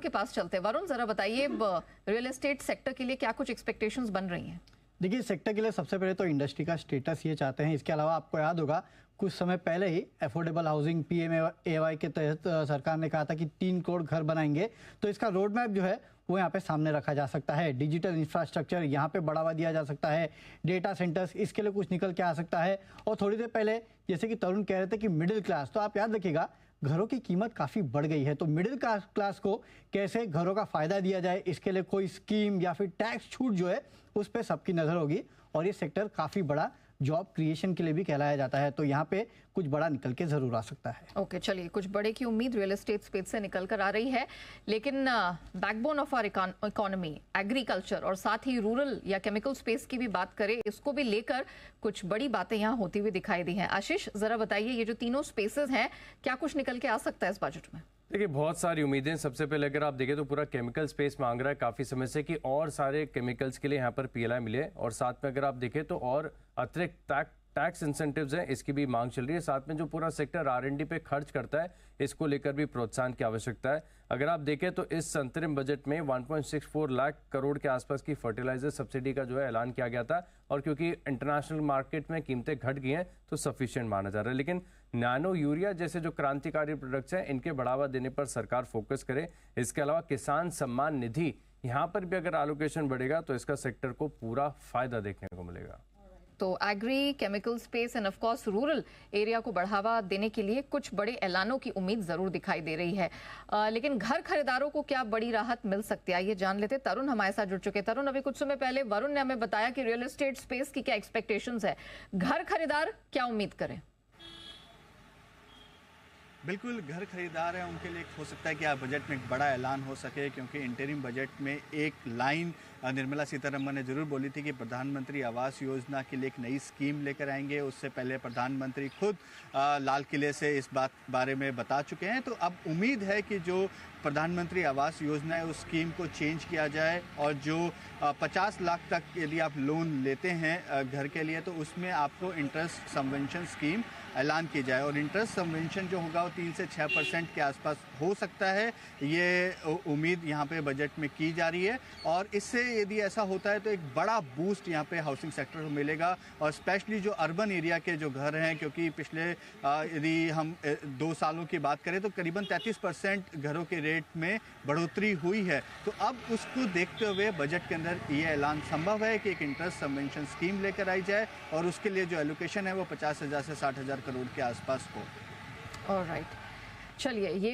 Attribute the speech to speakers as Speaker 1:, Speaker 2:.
Speaker 1: वरुण के पास चलते हैं। वरुण, जरा बताइए रियल एस्टेट सेक्टर के लिए क्या कुछ एक्सपेक्टेशंस बन रही हैं?
Speaker 2: देखिए, सेक्टर के लिए सबसे पहले तो इंडस्ट्री का स्टेटस ये चाहते हैं। इसके अलावा आपको याद होगा कुछ समय पहले ही अफोर्डेबल हाउसिंग PMAY के तहत सरकार ने कहा था कि 3 करोड़ घर बनाएंगे। तो इसका रोड मैप जो है वो यहाँ पे सामने रखा जा सकता है। डिजिटल इंफ्रास्ट्रक्चर यहाँ पे बढ़ावा दिया जा सकता है, डेटा सेंटर्स इसके लिए कुछ निकल के आ सकता है। और थोड़ी देर पहले जैसे कि तरुण कह रहे थे कि मिडिल क्लास, तो आप याद रखिएगा घरों की कीमत काफ़ी बढ़ गई है। तो मिडिल क्लास को कैसे घरों का फ़ायदा दिया जाए, इसके लिए कोई स्कीम या फिर टैक्स छूट जो है उस पर सबकी नज़र होगी। और ये सेक्टर काफ़ी बड़ा जॉब क्रिएशन के लिए भी कहलाया जाता है। तो यहाँ पे कुछ बड़ा निकल के ज़रूर आ सकता है।
Speaker 1: ओके, चलिए, कुछ बड़े की उम्मीद रियल एस्टेट स्पेस से निकल कर आ रही है। लेकिन backbone of our economy agriculture और साथ ही रूरल या केमिकल स्पेस की भी बात करें, इसको भी लेकर कुछ बड़ी बातें यहाँ होती हुई दिखाई दी हैं। आशीष, जरा बताइए, ये जो तीनों स्पेसेस हैं, क्या कुछ निकल के आ सकता है इस बजट में?
Speaker 3: देखिए, बहुत सारी उम्मीदें। सबसे पहले अगर आप देखें तो पूरा केमिकल स्पेस मांग रहा है काफ़ी समय से कि और सारे केमिकल्स के लिए यहाँ पर PLI मिले। और साथ में अगर आप देखें तो और अतिरिक्त टैक्स इंसेंटिव्स हैं, इसकी भी मांग चल रही है। साथ में जो पूरा सेक्टर R&D पे खर्च करता है, इसको लेकर भी प्रोत्साहन की आवश्यकता है। अगर आप देखें तो इस अंतरिम बजट में 1.64 लाख करोड़ के आसपास की फर्टिलाइजर सब्सिडी का जो है ऐलान किया गया था। और क्योंकि इंटरनेशनल मार्केट में कीमतें घट गई हैं तो सफिशिएंट माना जा रहा है। लेकिन नैनो यूरिया जैसे जो क्रांतिकारी प्रोडक्ट्स हैं, इनके बढ़ावा देने पर सरकार फोकस करे। इसके अलावा किसान सम्मान निधि, यहाँ पर भी अगर एलोकेशन बढ़ेगा तो इसका सेक्टर को पूरा फायदा देखने को मिलेगा।
Speaker 1: तो agri, chemical space and of course rural area को बढ़ावा देने के लिए कुछ बड़े ऐलानों की उम्मीद जरूर दिखाई दे रही है। लेकिन घर खरीदारों को क्या बड़ी राहत मिल सकती है, ये जान लेते। तरुण हमारे साथ जुड़ चुके। तरुण, अभी कुछ समय पहले वरुण ने हमें बताया कि रियल एस्टेट स्पेस की क्या एक्सपेक्टेशंस है, घर खरीदार क्या उम्मीद करें?
Speaker 4: बिल्कुल, घर खरीदार हैं उनके लिए हो सकता है कि आप बजट में एक बड़ा ऐलान हो सके, क्योंकि इंटरिम बजट में एक लाइन निर्मला सीतारमण ने जरूर बोली थी कि प्रधानमंत्री आवास योजना के लिए एक नई स्कीम लेकर आएंगे। उससे पहले प्रधानमंत्री खुद लाल किले से इस बारे में बता चुके हैं। तो अब उम्मीद है कि जो प्रधानमंत्री आवास योजना है उस स्कीम को चेंज किया जाए और जो 50 लाख तक यदि आप लोन लेते हैं घर के लिए तो उसमें आपको इंटरेस्ट सबवेंशन स्कीम ऐलान की जाए। और इंटरेस्ट सबवेंशन जो होगा वो 3 से 6% के आसपास हो सकता है, ये उम्मीद यहाँ पे बजट में की जा रही है। और इससे यदि ऐसा होता है तो एक बड़ा बूस्ट यहाँ पे हाउसिंग सेक्टर को मिलेगा। और स्पेशली जो अर्बन एरिया के जो घर हैं, क्योंकि पिछले यदि हम 2 सालों की बात करें तो करीबन 33% घरों के रेट में बढ़ोतरी हुई है। तो अब उसको देखते हुए बजट के अंदर ये ऐलान संभव है कि एक इंटरेस्ट सबवेंशन स्कीम लेकर आई जाए और उसके लिए जो एलोकेशन है वो 50,000 से 60,000 करोड़ के आसपास हो।
Speaker 1: ऑलराइट, चलिए, ये